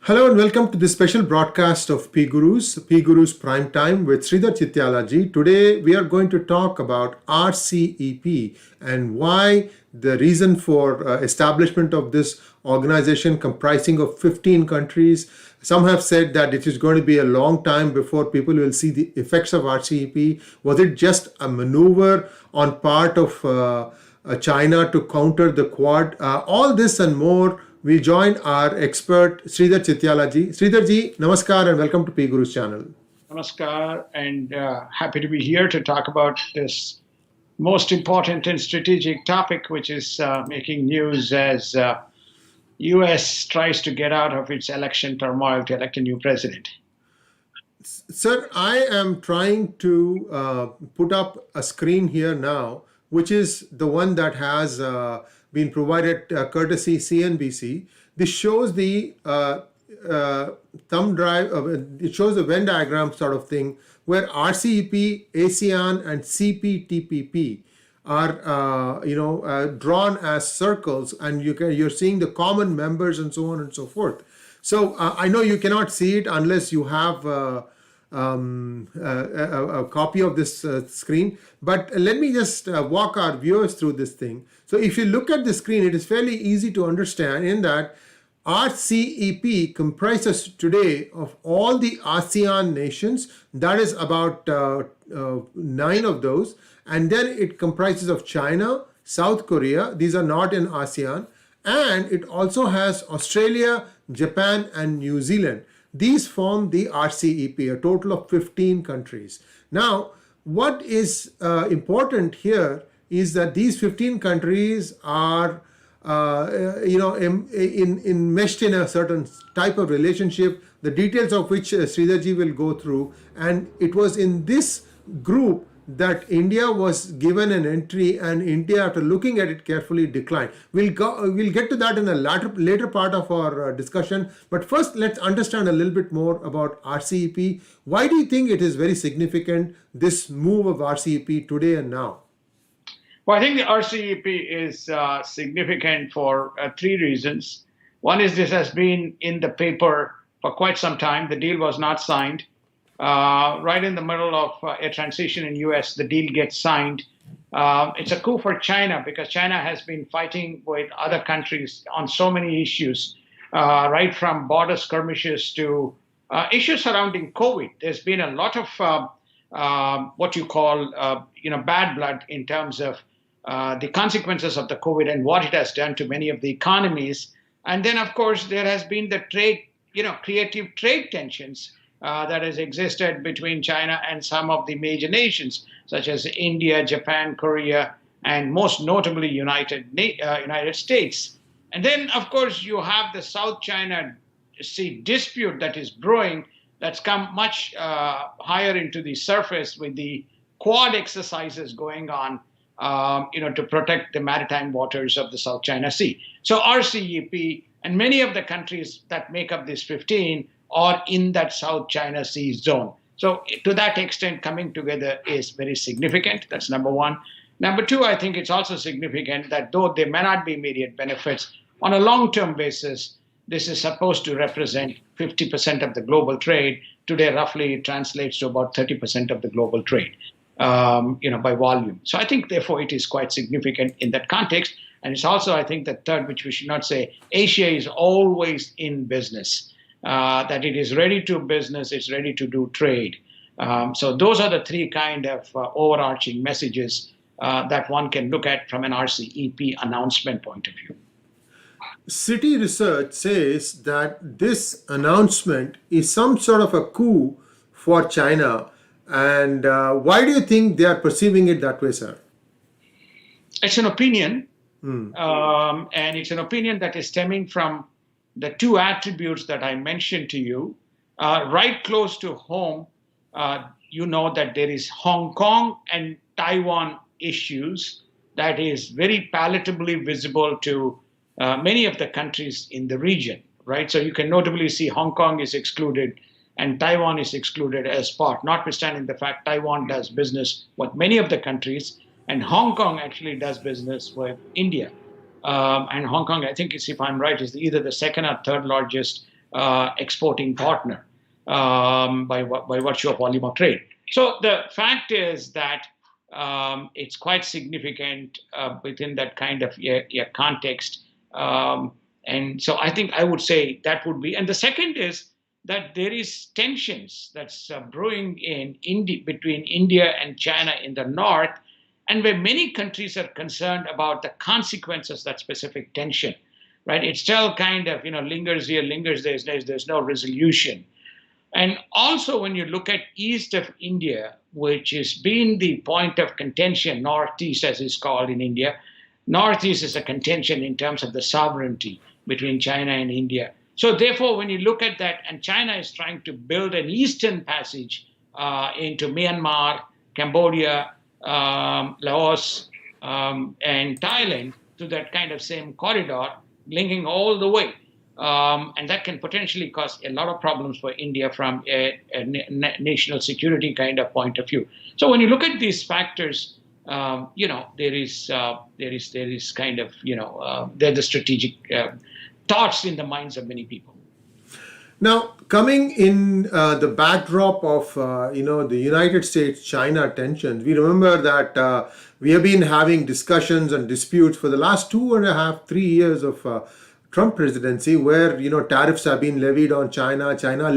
Hello and welcome to this special broadcast of PGurus Prime Time with Sridhar Chityala ji. Today we are going to talk about RCEP and why the reason for establishment of this organization comprising of 15 countries. Some have said that it is going to be a long time before people will see the effects of RCEP. Was it just a maneuver on part of China to counter the Quad? All this and more. We join our expert Sridhar Chityala ji. Sridhar ji, namaskar and welcome to PGurus channel. Namaskar, and happy to be here to talk about this most important and strategic topic, which is making news as U.S. tries to get out of its election turmoil to elect a new president. Sir, I am trying to put up a screen here now, which is the one that has been provided courtesy CNBC. This shows the thumb drive, it shows a Venn diagram sort of thing where RCEP, ASEAN, and CPTPP are drawn as circles, and you're seeing the common members and so on and so forth. So I know you cannot see it unless you have a copy of this screen, but let me just walk our viewers through this thing. So if you look at the screen, it is fairly easy to understand in that RCEP comprises today of all the ASEAN nations, that is about 9 of those, and then it comprises of China, South Korea, these are not in ASEAN, and it also has Australia, Japan, and New Zealand. These form the RCEP, a total of 15 countries. Now, what is important here is that these 15 countries are, enmeshed in a certain type of relationship, the details of which Sridharji will go through. And it was in this group that India was given an entry, and India, after looking at it carefully, declined. We'll get to that in a later part of our discussion. But first, let's understand a little bit more about RCEP. Why do you think it is very significant, this move of RCEP today and now? Well, I think the RCEP is significant for 3 reasons. One is this has been in the paper for quite some time. The deal was not signed. Right in the middle of a transition in U.S., the deal gets signed. It's a coup for China because China has been fighting with other countries on so many issues, right from border skirmishes to issues surrounding COVID. There's been a lot of what you call, bad blood in terms of the consequences of the COVID and what it has done to many of the economies. And then, of course, there has been the trade, creative trade tensions that has existed between China and some of the major nations, such as India, Japan, Korea, and most notably United States. And then, of course, you have the South China Sea dispute that is brewing, that's come much higher into the surface with the Quad exercises going on, to protect the maritime waters of the South China Sea. So RCEP and many of the countries that make up this 15 are in that South China Sea zone. So to that extent, coming together is very significant. That's number one. Number two, I think it's also significant that though there may not be immediate benefits, on a long-term basis, this is supposed to represent 50% of the global trade. Today, roughly, it translates to about 30% of the global trade, by volume. So I think, therefore, it is quite significant in that context. And it's also, I think, the third, which we should not say, Asia is always in business. That it is ready to business, it's ready to do trade. So those are the 3 kind of overarching messages that one can look at from an RCEP announcement point of view. City Research says that this announcement is some sort of a coup for China. And why do you think they are perceiving it that way, sir? It's an opinion. And it's an opinion that is stemming from the 2 attributes that I mentioned to you. Right close to home, that there is Hong Kong and Taiwan issues that is very palatably visible to many of the countries in the region, right? So you can notably see Hong Kong is excluded and Taiwan is excluded as part, notwithstanding the fact Taiwan does business with many of the countries, and Hong Kong actually does business with India. And Hong Kong, I think, if I'm right, is either the second or third largest exporting partner by virtue of volume of trade. So the fact is that it's quite significant within that kind of context. And so I think I would say that would be. And the second is that there is tensions that's brewing in India, between India and China in the north, and where many countries are concerned about the consequences of that specific tension. Right? It still kind of lingers here, lingers there. There's no resolution. And also, when you look at east of India, which has been the point of contention, northeast as it's called in India, northeast is a contention in terms of the sovereignty between China and India. So therefore, when you look at that, and China is trying to build an eastern passage into Myanmar, Cambodia, Laos, and Thailand through that kind of same corridor, linking all the way. And that can potentially cause a lot of problems for India from a national security kind of point of view. So when you look at these factors, there is kind of there are the strategic thoughts in the minds of many people. Now, coming in the backdrop of the United States-China tensions, we remember that we have been having discussions and disputes for the last 2.5, 3 years of Trump presidency, where tariffs have been levied on China. China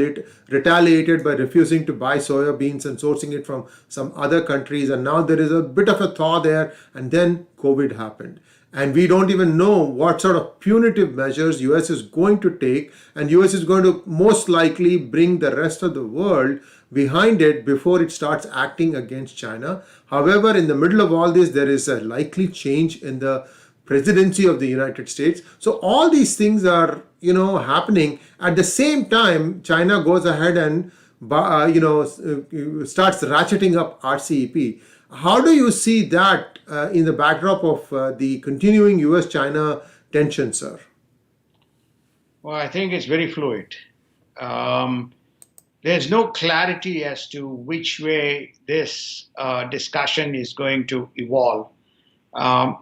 retaliated by refusing to buy soya beans and sourcing it from some other countries, and now there is a bit of a thaw there. And then COVID happened, and we don't even know what sort of punitive measures US is going to take, and US is going to most likely bring the rest of the world behind it before it starts acting against China. However, in the middle of all this, there is a likely change in the presidency of the United States. So all these things are, happening. At the same time, China goes ahead and, starts ratcheting up RCEP. How do you see that in the backdrop of the continuing US-China tension, sir? Well, I think it's very fluid. There's no clarity as to which way this discussion is going to evolve.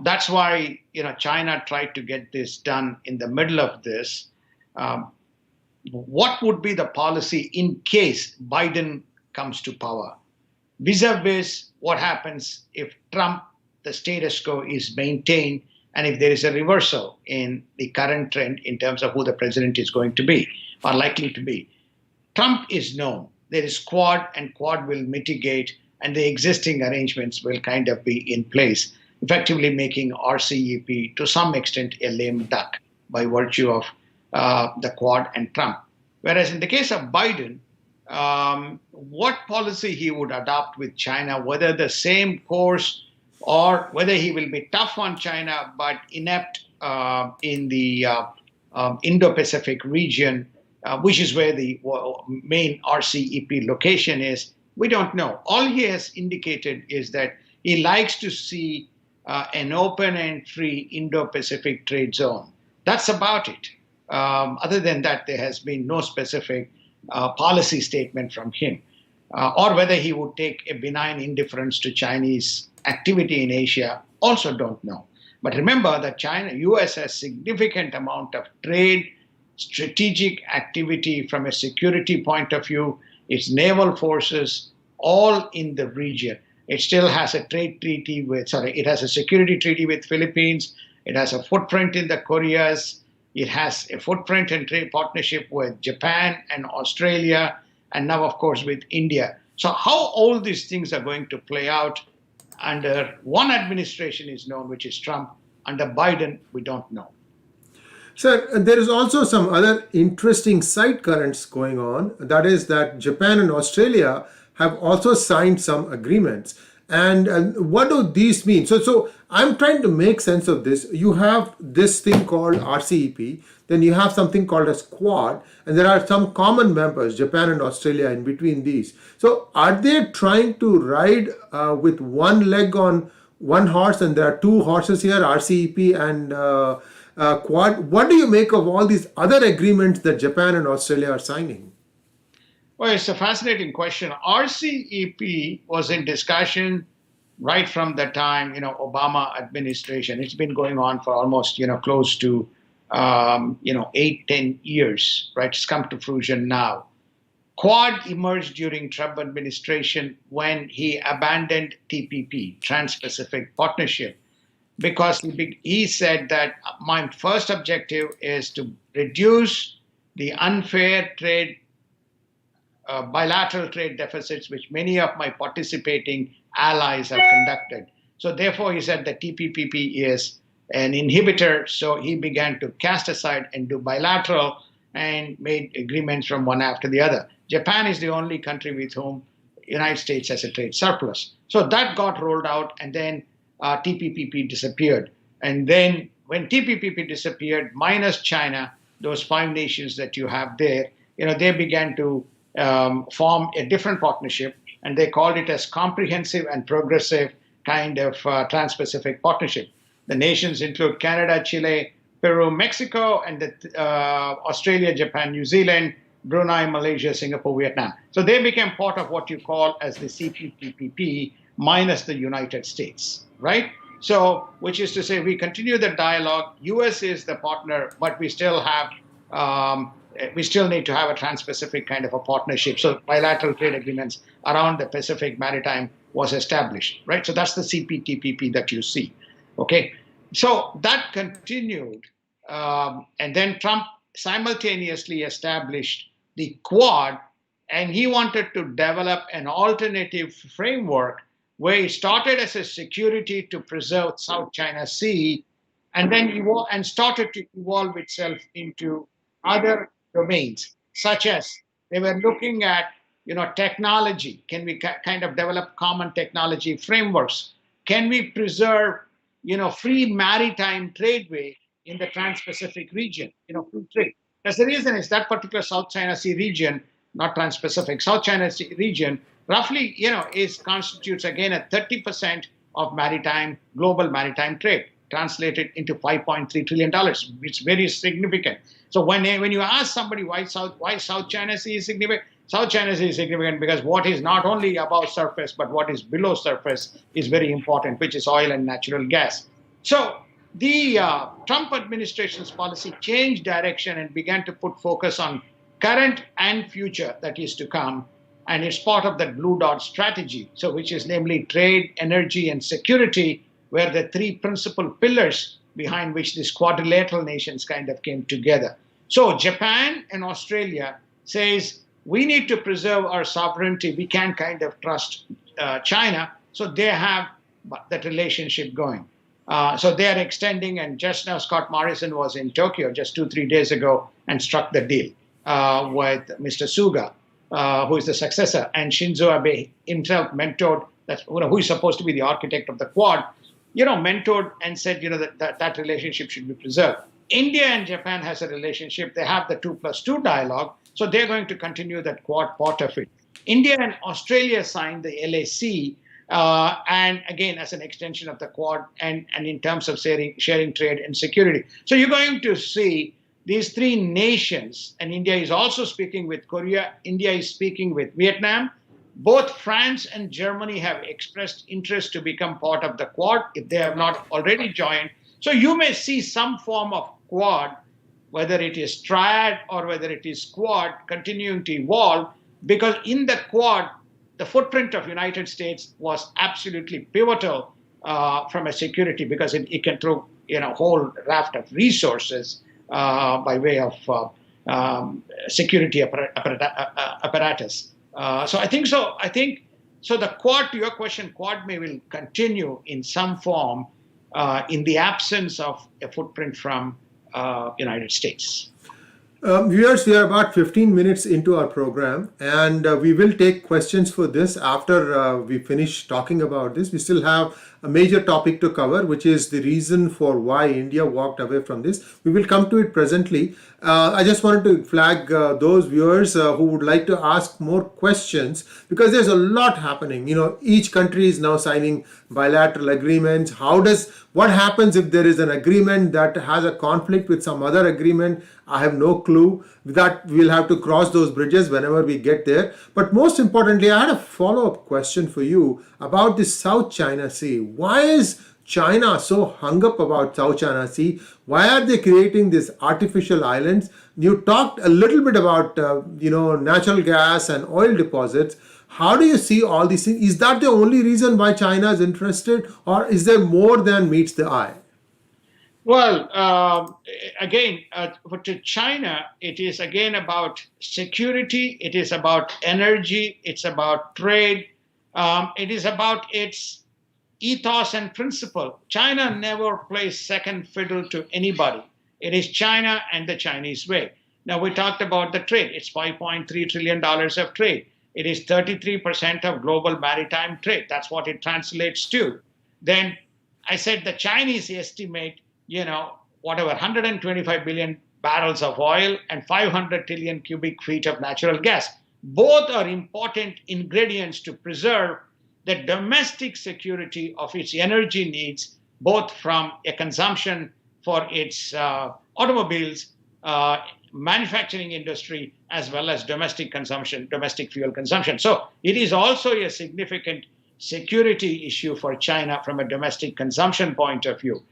That's why China tried to get this done in the middle of this. What would be the policy in case Biden comes to power? Vis-a-vis what happens if Trump, the status quo is maintained, and if there is a reversal in the current trend in terms of who the president is going to be or likely to be. Trump is known. There is Quad, and Quad will mitigate, and the existing arrangements will kind of be in place, effectively making RCEP to some extent a lame duck by virtue of the Quad and Trump. Whereas in the case of Biden, what policy he would adopt with China, whether the same course or whether he will be tough on China but inept in the Indo-Pacific region, which is where the main RCEP location is, we don't know. All he has indicated is that he likes to see an open and free Indo-Pacific trade zone. That's about it. Other than that, there has been no specific policy statement from him, or whether he would take a benign indifference to Chinese activity in Asia, also don't know. But remember that US has significant amount of trade, strategic activity from a security point of view, its naval forces, all in the region. It still has a it has a security treaty with Philippines. It has a footprint in the Koreas. It has a footprint and trade partnership with Japan and Australia, and now, of course, with India. So how all these things are going to play out under one administration is known, which is Trump. Under Biden, we don't know. Sir, there is also some other interesting side currents going on. That is that Japan and Australia have also signed some agreements. And what do these mean? So I'm trying to make sense of this. You have this thing called RCEP, then you have something called as Quad, and there are some common members, Japan and Australia, in between these. So are they trying to ride with one leg on one horse, and there are two horses here, RCEP and Quad? What do you make of all these other agreements that Japan and Australia are signing? Well, it's a fascinating question. RCEP was in discussion right from the time, Obama administration. It's been going on for almost, close to 8-10 years, right? It's come to fruition now. Quad emerged during Trump administration when he abandoned TPP, Trans-Pacific Partnership, because he said that my first objective is to reduce the unfair trade, bilateral trade deficits which many of my participating allies have conducted. So therefore, he said that TPP is an inhibitor. So he began to cast aside and do bilateral and made agreements from one after the other. Japan is the only country with whom United States has a trade surplus. So that got rolled out, and then TPP disappeared. And then when TPP disappeared, minus China, those 5 nations that you have there, they began to form a different partnership, and they called it as comprehensive and progressive kind of Trans-Pacific Partnership. The nations include Canada, Chile, Peru, Mexico, and Australia, Japan, New Zealand, Brunei, Malaysia, Singapore, Vietnam. So they became part of what you call as the CPTPP minus the United States, right? So, which is to say, we continue the dialogue. U.S. is the partner, but we still need to have a trans-Pacific kind of a partnership. So bilateral trade agreements around the Pacific Maritime was established, right? So that's the CPTPP that you see, okay? So that continued, and then Trump simultaneously established the Quad, and he wanted to develop an alternative framework where it started as a security to preserve South China Sea, and then started to evolve itself into other domains, such as they were looking at, technology. Can we kind of develop common technology frameworks? Can we preserve, free maritime tradeway in the Trans-Pacific region, free trade? Because the reason is that particular South China Sea region, not Trans-Pacific, South China Sea region, roughly, constitutes again at 30% of global maritime trade, translated into $5.3 trillion. It's very significant. So when you ask somebody why South China Sea is significant, South China Sea is significant because what is not only above surface, but what is below surface is very important, which is oil and natural gas. So the Trump administration's policy changed direction and began to put focus on current and future that is to come. And it's part of that Blue Dot strategy, so which is namely trade, energy, and security, where the 3 principal pillars behind which these quadrilateral nations kind of came together. So Japan and Australia says, we need to preserve our sovereignty. We can't kind of trust China. So they have that relationship going. So they are extending, and just now Scott Morrison was in Tokyo just 2-3 days ago and struck the deal with Mr. Suga, who is the successor, and Shinzo Abe himself mentored, who is supposed to be the architect of the Quad, mentored and said, that relationship should be preserved. India and Japan has a relationship. They have the 2+2 dialogue. So they're going to continue that Quad part of it. India and Australia signed the LAC, and again, as an extension of the Quad, and in terms of sharing trade and security. So you're going to see these 3 nations, and India is also speaking with Korea. India is speaking with Vietnam. Both France and Germany have expressed interest to become part of the Quad if they have not already joined. So you may see some form of Quad, whether it is triad or whether it is Quad, continuing to evolve, because in the Quad, the footprint of United States was absolutely pivotal from a security, because it can throw a whole raft of resources by way of security apparatus. So I think so. The Quad, to your question, Quad will continue in some form in the absence of a footprint from United States. Viewers, we are about 15 minutes into our program, and we will take questions for this after we finish talking about this. We still have a major topic to cover, which is the reason for why India walked away from this. We will come to it presently. I just wanted to flag those viewers who would like to ask more questions, because there's a lot happening. Each country is now signing bilateral agreements. What happens if there is an agreement that has a conflict with some other agreement? I have no clue. That we'll have to cross those bridges whenever we get there. But most importantly, I had a follow-up question for you about the South China Sea. Why is China so hung up about South China Sea? Why are they creating these artificial islands? You talked a little bit about natural gas and oil deposits. How do you see all these things? Is that the only reason why China is interested, or is there more than meets the eye? Well, again, to China, it is again about security, it is about energy, it's about trade, it is about its ethos and principle. China never plays second fiddle to anybody. It is China and the Chinese way. Now, we talked about the trade. It's $5.3 trillion of trade. It is 33% of global maritime trade. That's what it translates to. Then I said the Chinese estimate, whatever, 125 billion barrels of oil and 500 trillion cubic feet of natural gas. Both are important ingredients to preserve the domestic security of its energy needs, both from a consumption for its automobiles, manufacturing industry, as well as domestic consumption, domestic fuel consumption. So it is also a significant security issue for China from a domestic consumption point of view.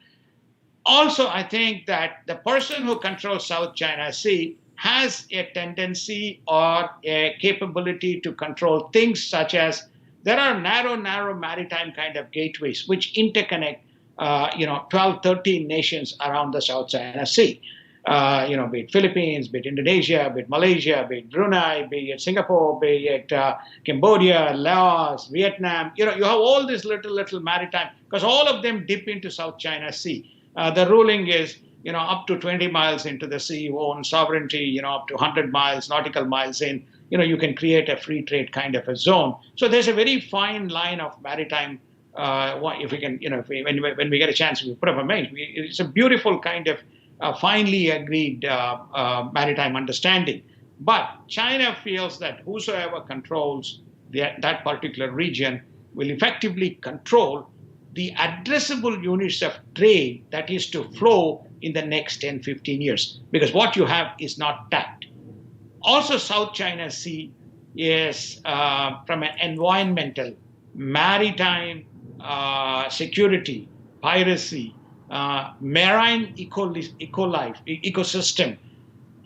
Also, I think that the person who controls South China Sea has a tendency or a capability to control things such as there are narrow maritime kind of gateways which interconnect, 12, 13 nations around the South China Sea. Be it Philippines, be it Indonesia, be it Malaysia, be it Brunei, be it Singapore, be it Cambodia, Laos, Vietnam. You have all these little maritime, because all of them dip into South China Sea. The ruling is, up to 20 miles into the sea, you own sovereignty, up to 100 miles, nautical miles in, you can create a free trade kind of a zone. So there's a very fine line of maritime, if we can, when we get a chance, we put up a map. It's a beautiful kind of finely agreed maritime understanding. But China feels that whosoever controls that particular region will effectively control the addressable units of trade that is to flow in the next 10, 15 years, because what you have is not tapped. Also, South China Sea is, from an environmental, maritime, security, piracy, marine ecosystem.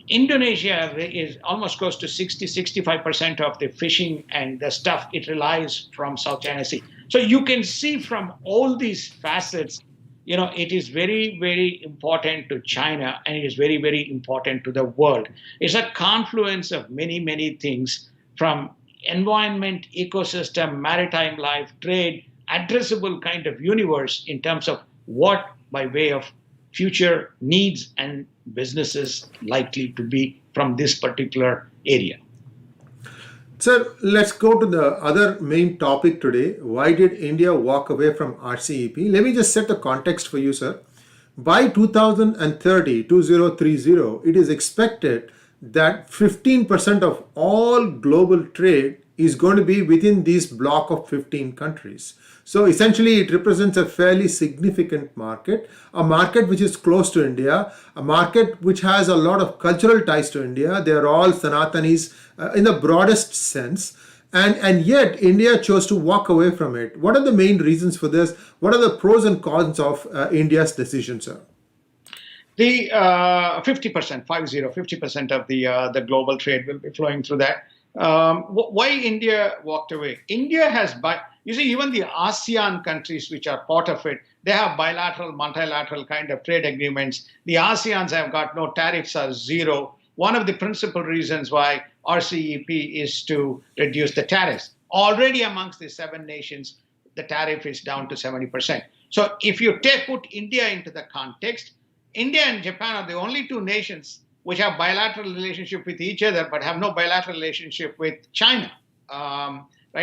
Indonesia is almost close to 65% of the fishing and the stuff it relies from South China Sea. So you can see from all these facets, it is very, very important to China, and it is very, very important to the world. It's a confluence of many, many things, from environment, ecosystem, maritime life, trade, addressable kind of universe in terms of what by way of future needs and businesses likely to be from this particular area. Sir, let's go to the other main topic today. Why did India walk away from RCEP? Let me just set the context for you, sir. By 2030, it is expected that 15% of all global trade is going to be within this block of 15 countries. So essentially, it represents a fairly significant market, a market which is close to India, a market which has a lot of cultural ties to India. They are all Sanatanis in the broadest sense. And yet, India chose to walk away from it. What are the main reasons for this? What are the pros and cons of India's decision, sir? The 50%, 50% of the global trade will be flowing through that. Why India walked away? India has, you see, even the ASEAN countries which are part of it, they have bilateral, multilateral kind of trade agreements. The ASEANs have got no tariffs, are zero. One of the principal reasons why RCEP is to reduce the tariffs. Already amongst the 7 nations, the tariff is down to 70%. So if you put India into the context, India and Japan are the only 2 nations which have bilateral relationship with each other, but have no bilateral relationship with China,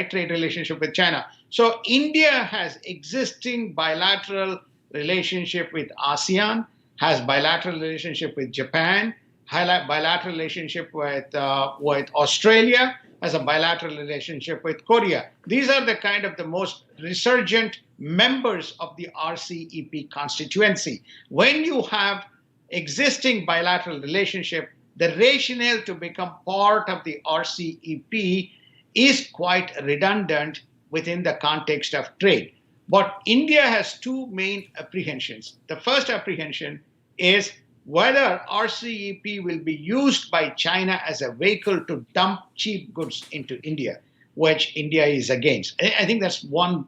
trade relationship with China. So India has existing bilateral relationship with ASEAN, has bilateral relationship with Japan, bilateral relationship with Australia, has a bilateral relationship with Korea. These are the kind of the most resurgent members of the RCEP constituency. When you have existing bilateral relationship, the rationale to become part of the RCEP is quite redundant within the context of trade. But India has two main apprehensions. The first apprehension is whether RCEP will be used by China as a vehicle to dump cheap goods into India, which India is against. I think that's one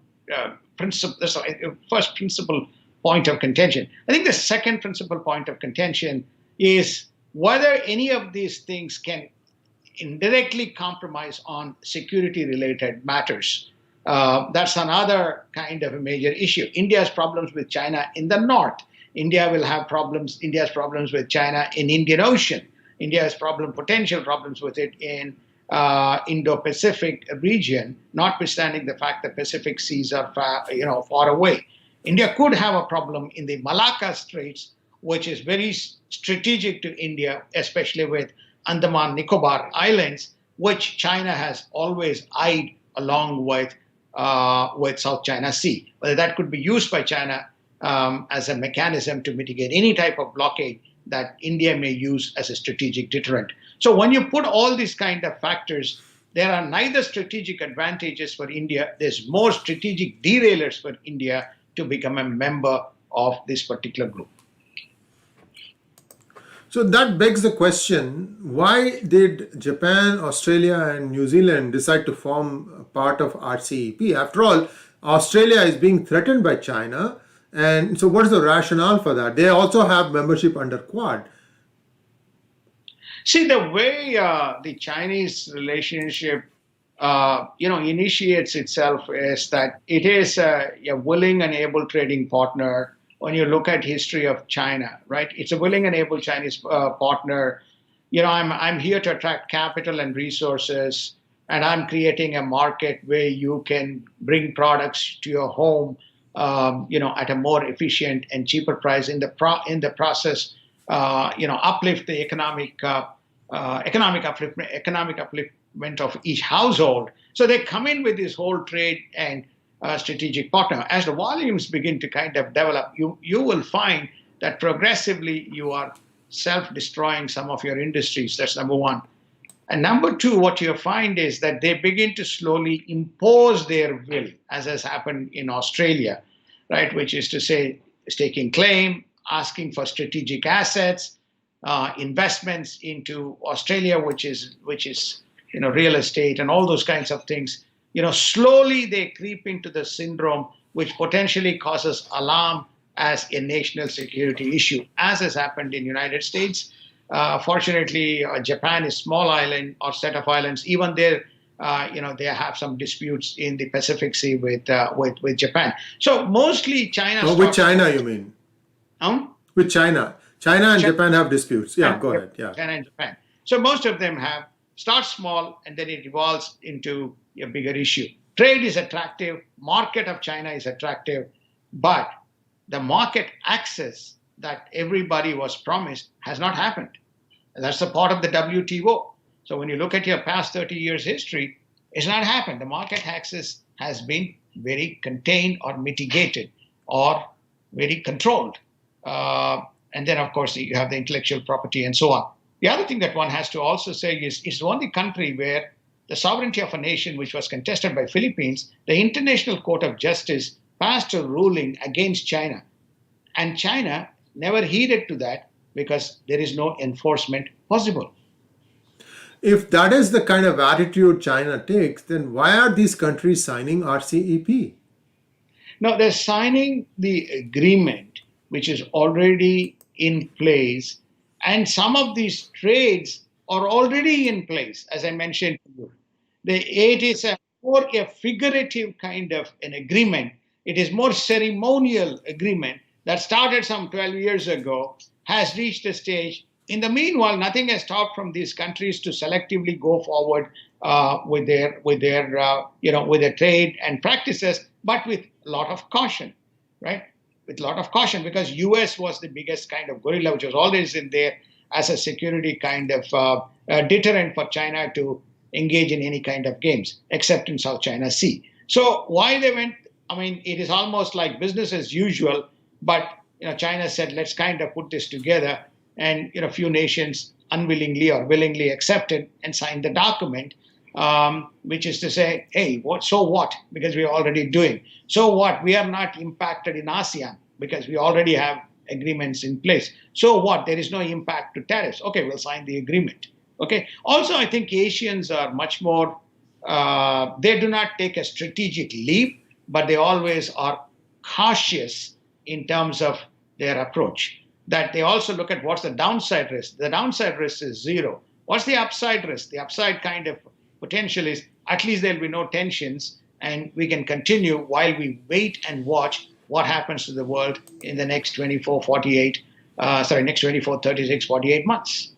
principle. That's a first principle point of contention. I think the second principal point of contention is whether any of these things can indirectly compromise on security related matters. That's another kind of a major issue. India has problems with China in the north. India will have problems. India has problems with China in Indian Ocean. India has potential problems with it in Indo-Pacific region, notwithstanding the fact that Pacific seas are far away. India could have a problem in the Malacca Straits, which is very strategic to India, especially with Andaman Nicobar Islands, which China has always eyed along with South China Sea. Whether that could be used by China as a mechanism to mitigate any type of blockade that India may use as a strategic deterrent. So when you put all these kind of factors, there are neither strategic advantages for India, there's more strategic derailers for India to become a member of this particular group. So that begs the question, why did Japan, Australia, and New Zealand decide to form part of RCEP? After all, Australia is being threatened by China. And so what is the rationale for that? They also have membership under Quad. See, the way the Chinese relationship initiates itself is that it is a willing and able trading partner. When you look at history of China, right? It's a willing and able Chinese partner. I'm here to attract capital and resources, and I'm creating a market where you can bring products to your home, at a more efficient and cheaper price. In the process, uplift the economic upliftment of each household. So they come in with this whole trade and strategic partner. As the volumes begin to kind of develop, you will find that progressively you are self-destroying some of your industries. That's number one. And number two, what you find is that they begin to slowly impose their will, as has happened in Australia, right? Which is to say, staking claim, asking for strategic assets, investments into Australia, which is real estate and all those kinds of things. Slowly they creep into the syndrome, which potentially causes alarm as a national security issue, as has happened in the United States. Fortunately, Japan is a small island or set of islands. Even there, they have some disputes in the Pacific Sea with Japan. So mostly China. With China, you mean? With China. China and Japan have disputes. Yeah, go ahead. Yeah. China and Japan. So most of them start small and then it evolves into a bigger issue. Trade is attractive, market of China is attractive, but the market access that everybody was promised has not happened. And that's a part of the WTO. So when you look at your past 30 years history, it's not happened. The market access has been very contained or mitigated or very controlled. And then, of course, you have the intellectual property and so on. The other thing that one has to also say is it's the only country where the sovereignty of a nation, which was contested by Philippines, the International Court of Justice passed a ruling against China. And China never heeded to that because there is no enforcement possible. If that is the kind of attitude China takes, then why are these countries signing RCEP? Now, they're signing the agreement, which is already in place. And some of these trades are already in place, as I mentioned to you. It is more a figurative kind of an agreement. It is more ceremonial agreement that started some 12 years ago, has reached a stage. In the meanwhile, nothing has stopped from these countries to selectively go forward with their trade and practices, but with a lot of caution, right? With a lot of caution, because US was the biggest kind of gorilla, which was always in there as a security kind of deterrent for China to engage in any kind of games, except in South China Sea. So why they went, it is almost like business as usual, but China said, let's kind of put this together, and a few nations unwillingly or willingly accepted and signed the document. which is to say, hey, what? So what? Because we're already doing. So what? We are not impacted in ASEAN because we already have agreements in place. So what? There is no impact to tariffs. Okay, we'll sign the agreement. Okay. Also, I think Asians are much more. They do not take a strategic leap, but they always are cautious in terms of their approach. That they also look at what's the downside risk. The downside risk is zero. What's the upside risk? The upside kind of potential is at least there'll be no tensions and we can continue while we wait and watch what happens to the world in the next 24, 48, next 24, 36, 48 months.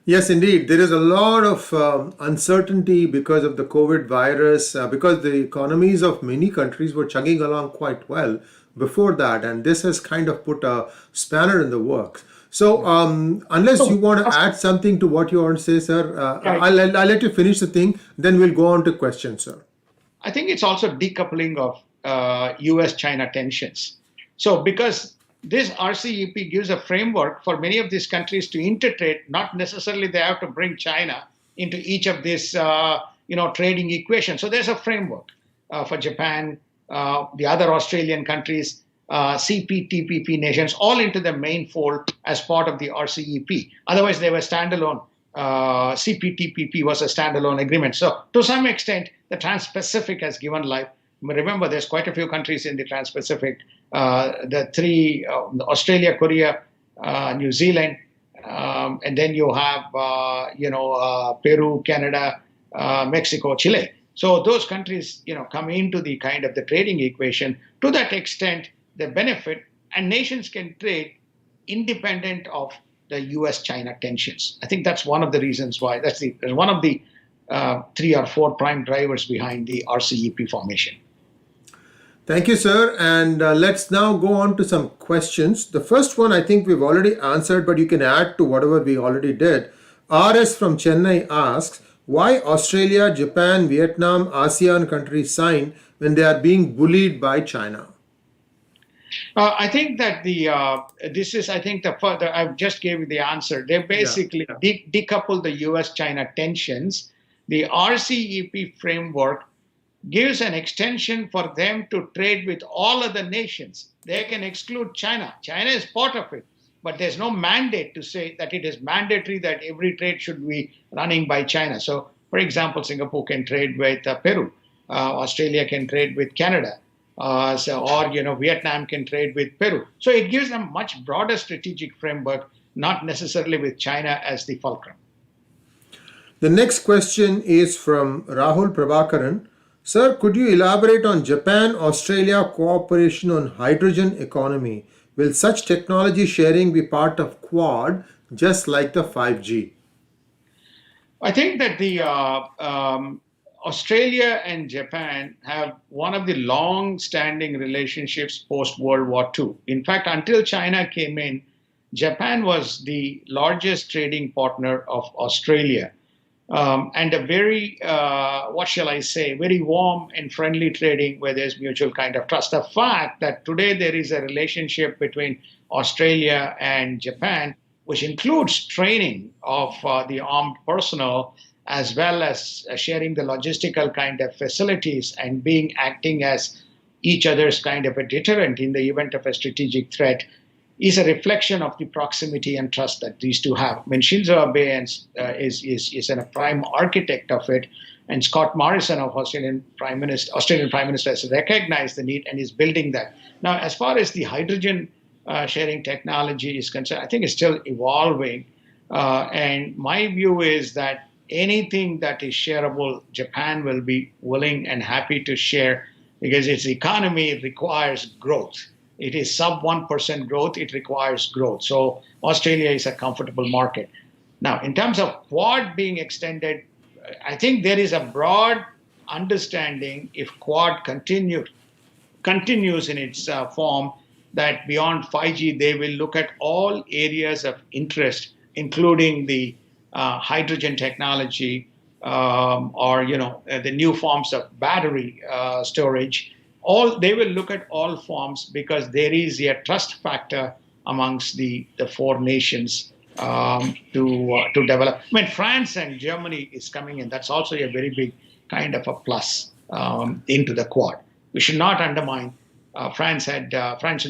Yes, indeed. There is a lot of uncertainty because of the COVID virus, because the economies of many countries were chugging along quite well before that, and this has kind of put a spanner in the works. So, unless you So, want to add something to what you want to say, sir, right. I'll let you finish the thing, then we'll go on to questions, sir. I think it's also decoupling of US-China tensions. So because this RCEP gives a framework for many of these countries to intertrade, not necessarily they have to bring China into each of these trading equations. So there's a framework for Japan, the other Australian countries, CPTPP nations, all into the main fold as part of the RCEP. Otherwise, they were standalone. CPTPP was a standalone agreement. So, to some extent, the Trans-Pacific has given life. Remember, there's quite a few countries in the Trans-Pacific. The three: Australia, Korea, New Zealand, and then you have Peru, Canada, Mexico, Chile. So those countries, come into the kind of the trading equation. To that extent, they benefit, and nations can trade independent of the U.S.-China tensions. I think that's one of the reasons why. That's one of the three or four prime drivers behind the RCEP formation. Thank you, sir. And let's now go on to some questions. The first one I think we've already answered, but you can add to whatever we already did. RS from Chennai asks, why Australia, Japan, Vietnam, ASEAN countries sign when they are being bullied by China? I think that this is I think the further I just gave you the answer. They Yeah. basically decouple the U.S.-China tensions. The RCEP framework gives an extension for them to trade with all other nations. They can exclude China. China is part of it, but there's no mandate to say that it is mandatory that every trade should be running by China. So, for example, Singapore can trade with Peru, Australia can trade with Canada, or Vietnam can trade with Peru. So it gives them much broader strategic framework, not necessarily with China as the fulcrum. The next question is from Rahul Prabhakaran. Sir, could you elaborate on Japan Australia cooperation on hydrogen economy? Will such technology sharing be part of Quad just like the 5G? I think that the Australia and Japan have one of the long-standing relationships post World War II. In fact, until China came in, Japan was the largest trading partner of Australia, and a very, what shall I say, very warm and friendly trading where there's mutual kind of trust. The fact that today there is a relationship between Australia and Japan, which includes training of the armed personnel as well as sharing the logistical kind of facilities and being acting as each other's kind of a deterrent in the event of a strategic threat is a reflection of the proximity and trust that these two have. I mean, Shinzo Abe is a prime architect of it, and Scott Morrison of Australian Prime Minister has recognized the need and is building that. Now, as far as the hydrogen sharing technology is concerned, I think it's still evolving. And my view is that anything that is shareable, Japan will be willing and happy to share because its economy requires growth. It is sub 1% growth, it requires growth. So Australia is a comfortable market. Now, in terms of Quad being extended, I think there is a broad understanding if Quad continues in its form that beyond 5G, they will look at all areas of interest, including the hydrogen technology or the new forms of battery storage. All they will look at all forms because there is a trust factor amongst the four nations to develop. I mean, France and Germany is coming in. That's also a very big kind of a plus into the Quad. We should not undermine. France and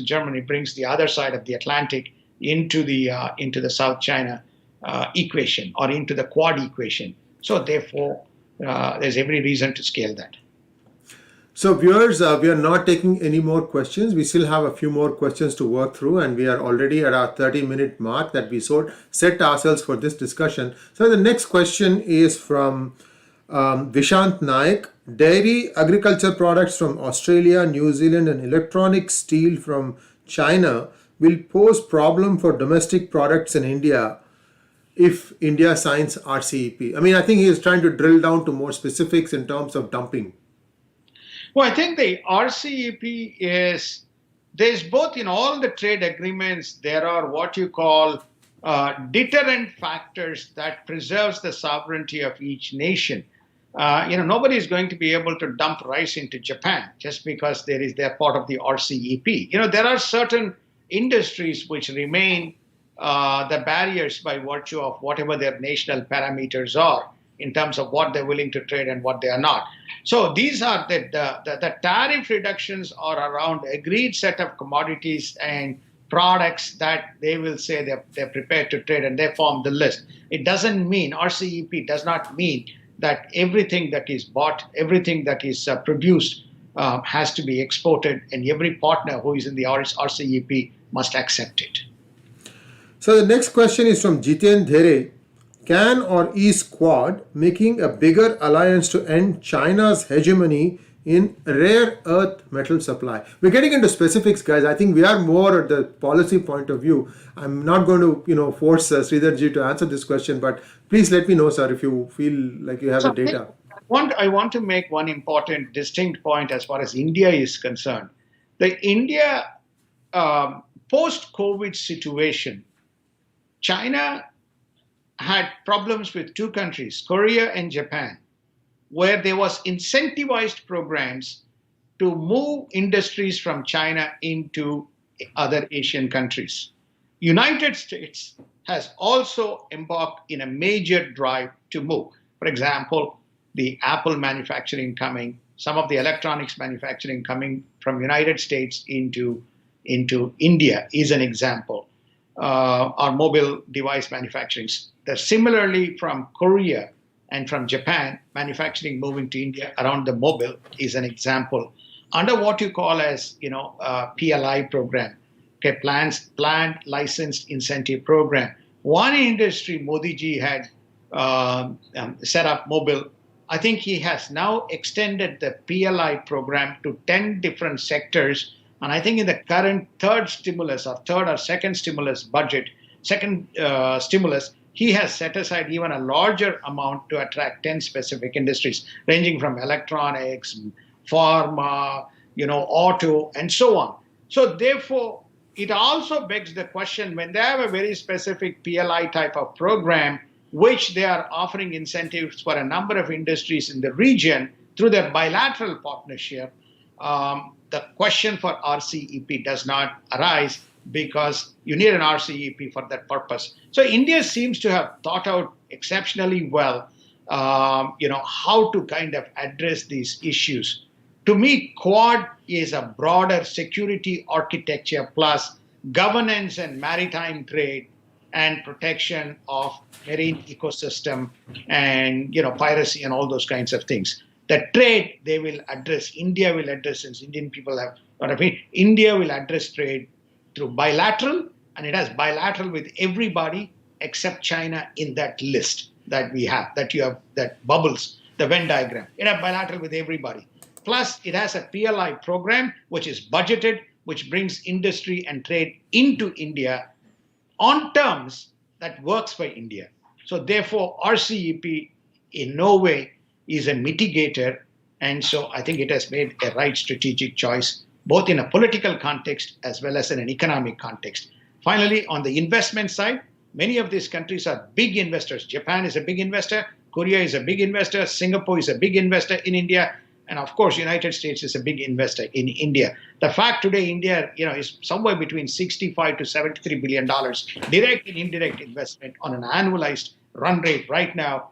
Germany brings the other side of the Atlantic into the South China equation or into the Quad equation. So therefore, there's every reason to scale that. So viewers, we are not taking any more questions. We still have a few more questions to work through, and we are already at our 30-minute mark that we set ourselves for this discussion. So the next question is from Vishant Naik. Dairy agriculture products from Australia, New Zealand and electronic steel from China will pose problem for domestic products in India if India signs RCEP. I mean, I think he is trying to drill down to more specifics in terms of dumping. Well, I think the RCEP there's both in all the trade agreements, there are what you call deterrent factors that preserves the sovereignty of each nation. Nobody is going to be able to dump rice into Japan just because they're part of the RCEP. There are certain industries which remain the barriers by virtue of whatever their national parameters are in terms of what they're willing to trade and what they are not. So these are the tariff reductions are around agreed set of commodities and products that they will say they're prepared to trade, and they form the list. It doesn't mean, RCEP does not mean that everything that is bought, everything that is produced has to be exported, and every partner who is in the RCEP must accept it. So the next question is from Jiten Dhere. Can or is Quad making a bigger alliance to end China's hegemony in rare earth metal supply? We're getting into specifics, guys. I think we are more at the policy point of view. I'm not going to, force Sridharji to answer this question, but please let me know, sir, if you feel like you have the data. I want to make one important distinct point as far as India is concerned. The India post-COVID situation, China had problems with two countries, Korea and Japan, where there was incentivized programs to move industries from China into other Asian countries. United States has also embarked in a major drive to move. For example, the Apple manufacturing coming, some of the electronics manufacturing coming from United States into India is an example. Our mobile device manufacturing. Similarly, from Korea and from Japan, manufacturing moving to India around the mobile is an example. Under what you call as PLI program, planned licensed incentive program. One industry Modi ji had set up mobile. I think he has now extended the PLI program to 10 different sectors. And I think in the current third or second stimulus budget, he has set aside even a larger amount to attract 10 specific industries, ranging from electronics, pharma, auto, and so on. So therefore, it also begs the question, when they have a very specific PLI type of program, which they are offering incentives for a number of industries in the region through their bilateral partnership, the question for RCEP does not arise because you need an RCEP for that purpose. So India seems to have thought out exceptionally well, how to kind of address these issues. To me, Quad is a broader security architecture plus governance and maritime trade and protection of marine ecosystem and piracy and all those kinds of things. The trade they will address, India will address, since Indian people have India will address trade through bilateral, and it has bilateral with everybody except China in that list that we have, that bubbles the Venn diagram. It has bilateral with everybody. Plus, it has a PLI program which is budgeted, which brings industry and trade into India on terms that works for India. So therefore, RCEP in no way is a mitigator. And so I think it has made a right strategic choice, both in a political context as well as in an economic context. Finally, on the investment side, many of these countries are big investors. Japan is a big investor. Korea is a big investor. Singapore is a big investor in India. And of course, United States is a big investor in India. The fact today India, is somewhere between 65 to 73 billion dollars direct and indirect investment on an annualized run rate right now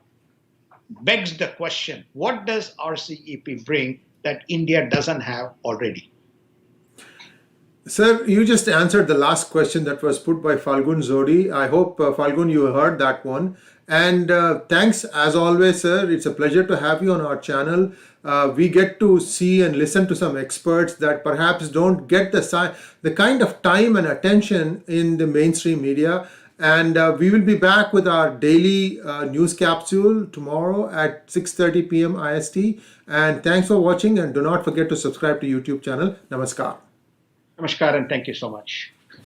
begs the question: what does RCEP bring that India doesn't have already? Sir, you just answered the last question that was put by Falgun Zodi. I hope, Falgun, you heard that one. And thanks as always, sir. It's a pleasure to have you on our channel. We get to see and listen to some experts that perhaps don't get the kind of time and attention in the mainstream media. And we will be back with our daily news capsule tomorrow at 6:30 p.m. IST. And thanks for watching. And do not forget to subscribe to YouTube channel. Namaskar. Namaskar and thank you so much.